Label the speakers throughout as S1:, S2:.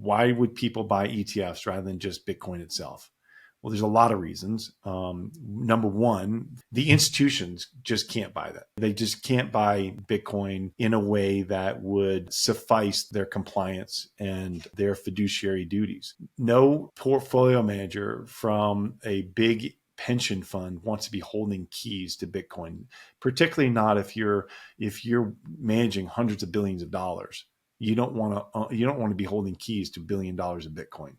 S1: why would people buy ETFs rather than just Bitcoin itself? Well, there's a lot of reasons. Number one, the institutions just can't buy that. They just can't buy Bitcoin in a way that would suffice their compliance and their fiduciary duties. No portfolio manager from a big pension fund wants to be holding keys to Bitcoin, particularly not if you're managing hundreds of billions of dollars. You don't want to be holding keys to $1 billion of Bitcoin.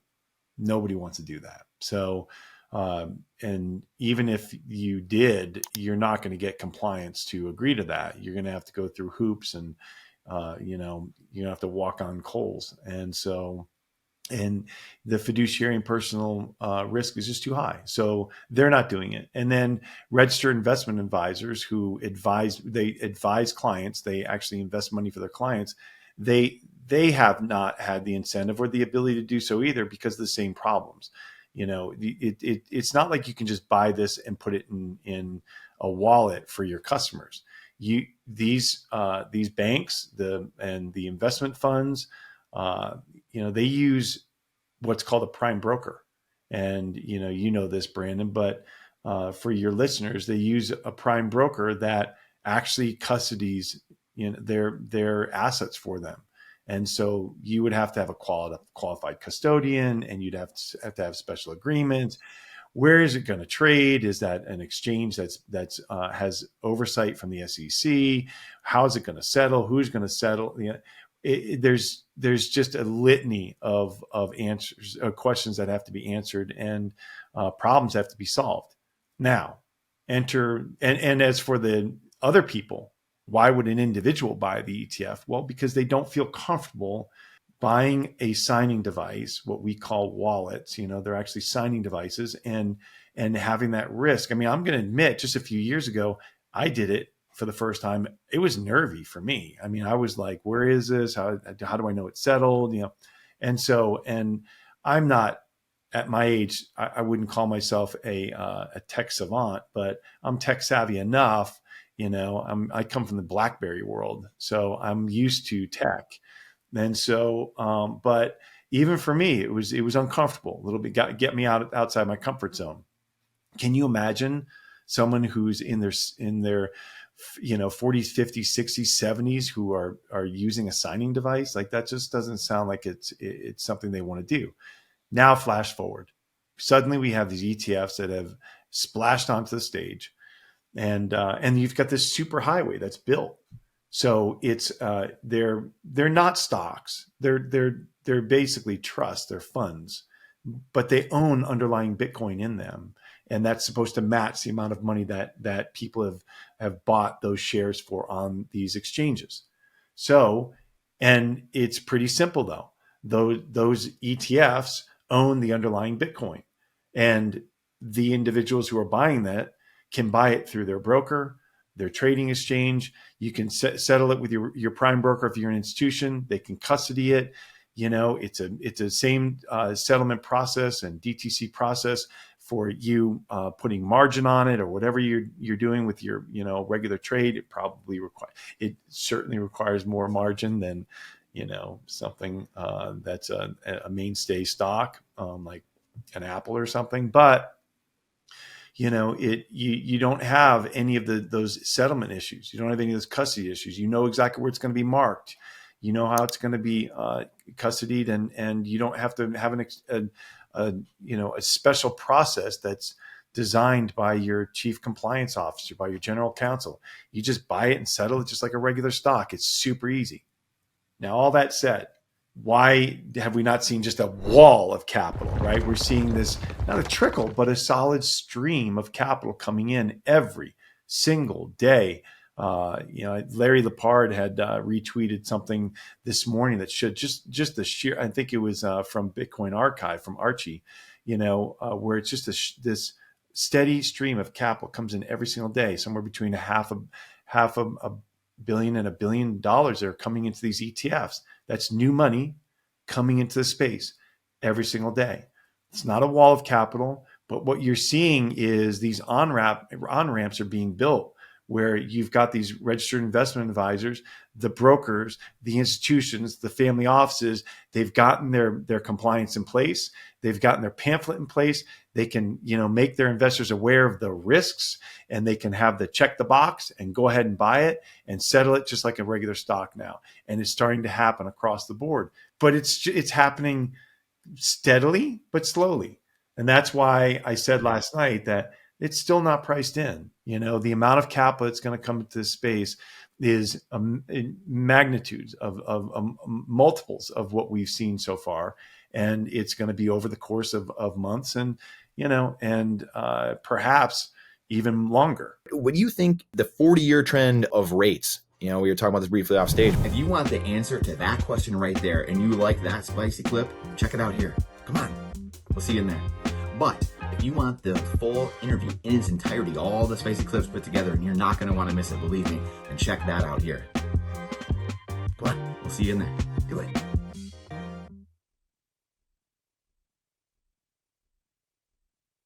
S1: Nobody wants to do that. So, and even if you did, you're not going to get compliance to agree to that. You're going to have to go through hoops, and you have to walk on coals. And so, and the fiduciary and personal risk is just too high. So they're not doing it. And then registered investment advisors who advise clients, they actually invest money for their clients. They have not had the incentive or the ability to do so either because of the same problems. It's not like you can just buy this and put it in a wallet for your customers. These banks, and the investment funds, they use what's called a prime broker. And this, Brandon, but for your listeners, they use a prime broker that actually custodies their assets for them. And so you would have to have a qualified custodian, and you'd have to have special agreements. Where is it going to trade? Is that an exchange that's has oversight from the SEC? How is it going to settle? Who's going to settle? There's just a litany of answers, questions that have to be answered, and problems have to be solved. Now, and as for the other people, why would an individual buy the ETF? Well, because they don't feel comfortable buying a signing device, what we call wallets. They're actually signing devices, and having that risk. I mean, I'm going to admit, just a few years ago, I did it for the first time. It was nervy for me. I mean, I was like, where is this? How do I know it's settled? And I'm not, at my age, I wouldn't call myself a tech savant, but I'm tech savvy enough. I come from the BlackBerry world, so I'm used to tech. And so, but even for me, it was uncomfortable a little bit, get me outside my comfort zone. Can you imagine someone who's in their 40s, 50s, 60s, 70s who are using a signing device? Like, that just doesn't sound like it's something they want to do. Now, flash forward. Suddenly we have these ETFs that have splashed onto the stage, and you've got this super highway that's built. So it's they're not stocks. They're basically trusts. They're funds, but they own underlying Bitcoin in them, and that's supposed to match the amount of money that people have bought those shares for on these exchanges. So, and it's pretty simple though. Those ETFs own the underlying Bitcoin, and the individuals who are buying that can buy it through their broker, their trading exchange. You can settle it with your prime broker if you're an institution. They can custody it. It's a same settlement process and DTC process for you putting margin on it or whatever you're doing with your regular trade. It certainly requires more margin than something that's a mainstay stock like an Apple or something, but you don't have any of those settlement issues. You don't have any of those custody issues. You know exactly where it's going to be marked. You know how it's going to be custodied, and you don't have to have a special process that's designed by your chief compliance officer, by your general counsel. You just buy it and settle it just like a regular stock. It's super easy. Now, all that said, why have we not seen just a wall of capital, right? We're seeing this, not a trickle, but a solid stream of capital coming in every single day. Larry Lepard had retweeted something this morning that should just the sheer, I think it was from Bitcoin Archive, from Archie, where it's just this steady stream of capital comes in every single day, somewhere between half a billion and $1 billion that are coming into these ETFs. That's new money coming into the space every single day. It's not a wall of capital, but what you're seeing is these on-ramps are being built where you've got these registered investment advisors, the brokers, the institutions, the family offices. They've gotten their compliance in place. They've gotten their pamphlet in place. They can, make their investors aware of the risks, and they can have the check the box and go ahead and buy it and settle it just like a regular stock now. And it's starting to happen across the board, but it's happening steadily but slowly. And that's why I said last night that it's still not priced in. The amount of capital that's going to come into this space is magnitudes of multiples of what we've seen so far. And it's going to be over the course of months and perhaps even longer.
S2: What do you think the 40-year trend of rates? We were talking about this briefly off stage. If you want the answer to that question right there and you like that spicy clip, check it out here. Come on, we'll see you in there. But if you want the full interview in its entirety, all the spicy clips put together, and you're not going to want to miss it, believe me, then check that out here. Come on, we'll see you in there. Good luck.